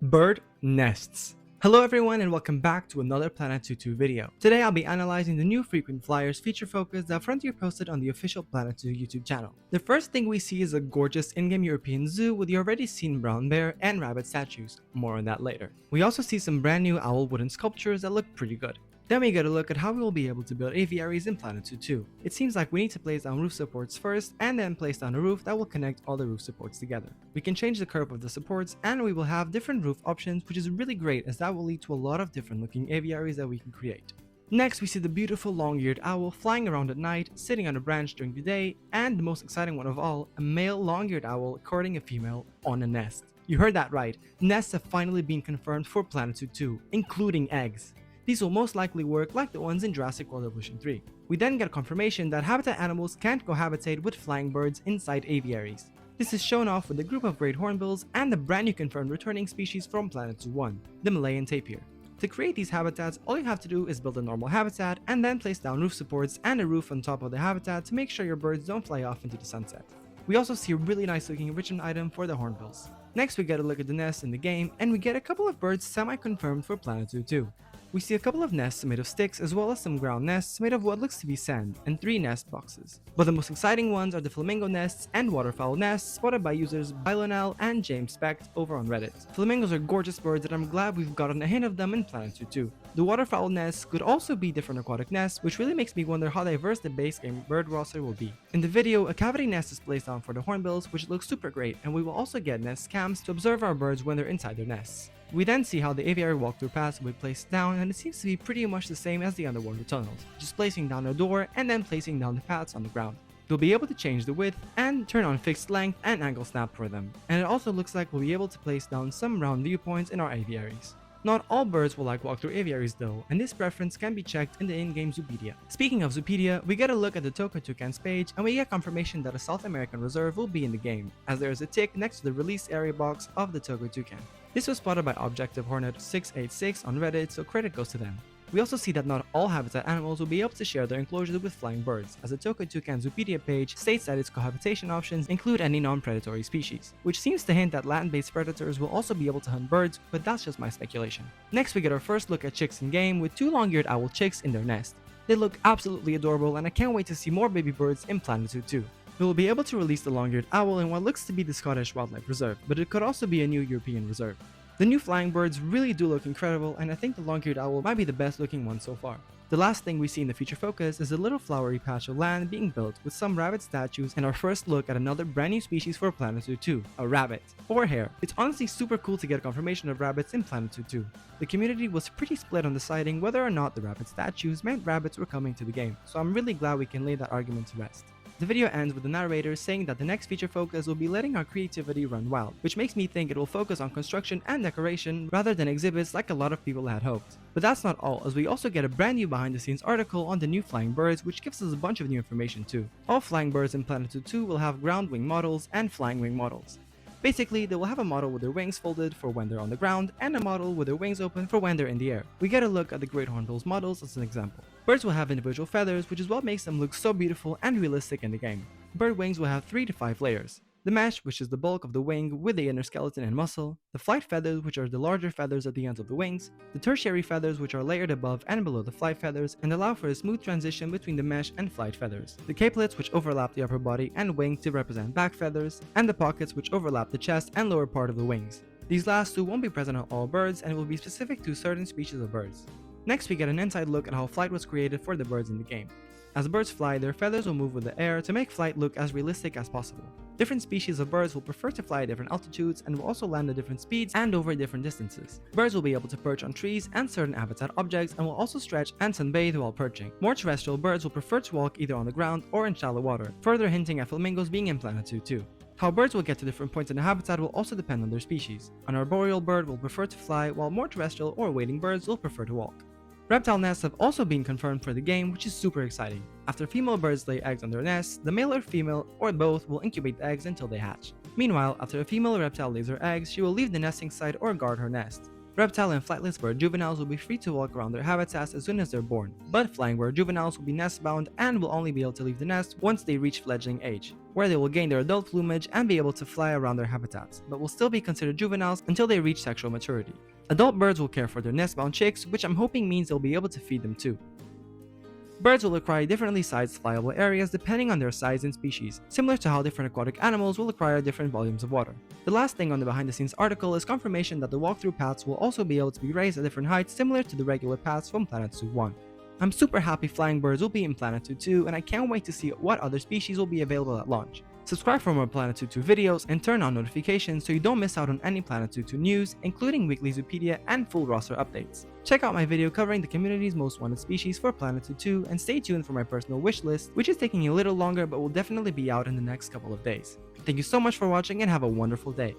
Bird nests. Hello everyone and welcome back to another Planet 22 video. Today I'll be analyzing the new frequent flyers feature focus that Frontier posted on the official Planet 2 YouTube channel. The first thing we see is a gorgeous in-game European zoo with the already seen brown bear and rabbit statues. More on that later. We also see some brand new owl wooden sculptures that look pretty good. Then we get a look at how we will be able to build aviaries in Planet 2 too. It seems like we need to place down roof supports first and then place down a roof that will connect all the roof supports together. We can change the curve of the supports and we will have different roof options, which is really great as that will lead to a lot of different looking aviaries that we can create. Next we see the beautiful long-eared owl flying around at night, sitting on a branch during the day, and the most exciting one of all, a male long-eared owl courting a female on a nest. You heard that right, nests have finally been confirmed for Planet 2 too, including eggs. These will most likely work like the ones in Jurassic World Evolution 3. We then get confirmation that habitat animals can't cohabitate with flying birds inside aviaries. This is shown off with a group of great hornbills and the brand new confirmed returning species from Planet 2-1, the Malayan tapir. To create these habitats, all you have to do is build a normal habitat and then place down roof supports and a roof on top of the habitat to make sure your birds don't fly off into the sunset. We also see a really nice looking enrichment item for the hornbills. Next we get a look at the nests in the game and we get a couple of birds semi-confirmed for Planet 2 too. We see a couple of nests made of sticks as well as some ground nests made of what looks to be sand and 3 nest boxes. But the most exciting ones are the flamingo nests and waterfowl nests spotted by users Bylonel and James Specht over on Reddit. Flamingos are gorgeous birds and I'm glad we've gotten a hint of them in Planet 2 too. The waterfowl nests could also be different aquatic nests, which really makes me wonder how diverse the base game bird roster will be. In the video, a cavity nest is placed down for the hornbills, which looks super great, and we will also get nest cams to observe our birds when they're inside their nests. We then see how the aviary walkthrough paths will be placed down, and it seems to be pretty much the same as the underwater tunnels, just placing down a door and then placing down the paths on the ground. You'll be able to change the width and turn on fixed length and angle snap for them, and it also looks like we'll be able to place down some round viewpoints in our aviaries. Not all birds will like walkthrough aviaries though, and this preference can be checked in the in-game Zoopedia. Speaking of Zoopedia, we get a look at the Toka Toucans page and we get confirmation that a South American reserve will be in the game, as there is a tick next to the release area box of the Toka Toucan. This was spotted by Objective Hornet 686 on Reddit, so credit goes to them. We also see that not all habitat animals will be able to share their enclosures with flying birds, as the Toka Toucan Zoopedia page states that its cohabitation options include any non-predatory species, which seems to hint that land-based predators will also be able to hunt birds, but that's just my speculation. Next we get our first look at chicks in game with 2 long-eared owl chicks in their nest. They look absolutely adorable and I can't wait to see more baby birds in Planet 2 too. We will be able to release the long-eared owl in what looks to be the Scottish Wildlife Reserve, but it could also be a new European reserve. The new flying birds really do look incredible, and I think the long-eared owl might be the best looking one so far. The last thing we see in the feature focus is a little flowery patch of land being built with some rabbit statues and our first look at another brand new species for Planet 2 too, a rabbit, or hare. It's honestly super cool to get confirmation of rabbits in Planet 2 too. The community was pretty split on deciding whether or not the rabbit statues meant rabbits were coming to the game, so I'm really glad we can lay that argument to rest. The video ends with the narrator saying that the next feature focus will be letting our creativity run wild, which makes me think it will focus on construction and decoration rather than exhibits like a lot of people had hoped. But that's not all, as we also get a brand new behind the scenes article on the new flying birds, which gives us a bunch of new information too. All flying birds in Planet 2 will have ground wing models and flying wing models. Basically, they will have a model with their wings folded for when they're on the ground and a model with their wings open for when they're in the air. We get a look at the great hornbills models as an example. Birds will have individual feathers, which is what makes them look so beautiful and realistic in the game. Bird wings will have 3 to 5 layers. The mesh, which is the bulk of the wing with the inner skeleton and muscle, the flight feathers, which are the larger feathers at the ends of the wings, the tertiary feathers, which are layered above and below the flight feathers and allow for a smooth transition between the mesh and flight feathers, the capelets, which overlap the upper body and wing to represent back feathers, and the pockets, which overlap the chest and lower part of the wings. These last 2 won't be present on all birds and will be specific to certain species of birds. Next we get an inside look at how flight was created for the birds in the game. As birds fly, their feathers will move with the air to make flight look as realistic as possible. Different species of birds will prefer to fly at different altitudes and will also land at different speeds and over different distances. Birds will be able to perch on trees and certain habitat objects and will also stretch and sunbathe while perching. More terrestrial birds will prefer to walk either on the ground or in shallow water, further hinting at flamingos being in Planet 2 too. How birds will get to different points in the habitat will also depend on their species. An arboreal bird will prefer to fly, while more terrestrial or wading birds will prefer to walk. Reptile nests have also been confirmed for the game, which is super exciting. After female birds lay eggs on their nests, the male or female, or both, will incubate the eggs until they hatch. Meanwhile, after a female reptile lays her eggs, she will leave the nesting site or guard her nest. Reptile and flightless bird juveniles will be free to walk around their habitats as soon as they're born, but flying bird juveniles will be nest bound and will only be able to leave the nest once they reach fledgling age, where they will gain their adult plumage and be able to fly around their habitats, but will still be considered juveniles until they reach sexual maturity. Adult birds will care for their nest-bound chicks, which I'm hoping means they'll be able to feed them too. Birds will acquire differently sized flyable areas depending on their size and species, similar to how different aquatic animals will acquire different volumes of water. The last thing on the behind the scenes article is confirmation that the walkthrough paths will also be able to be raised at different heights similar to the regular paths from Planet Zoo 1. I'm super happy flying birds will be in Planet Zoo 2, and I can't wait to see what other species will be available at launch. Subscribe for more Planet Zoo 2 videos and turn on notifications so you don't miss out on any Planet Zoo 2 news, including weekly Zoopedia and full roster updates. Check out my video covering the community's most wanted species for Planet Zoo 2 and stay tuned for my personal wish list, which is taking a little longer but will definitely be out in the next couple of days. Thank you so much for watching and have a wonderful day.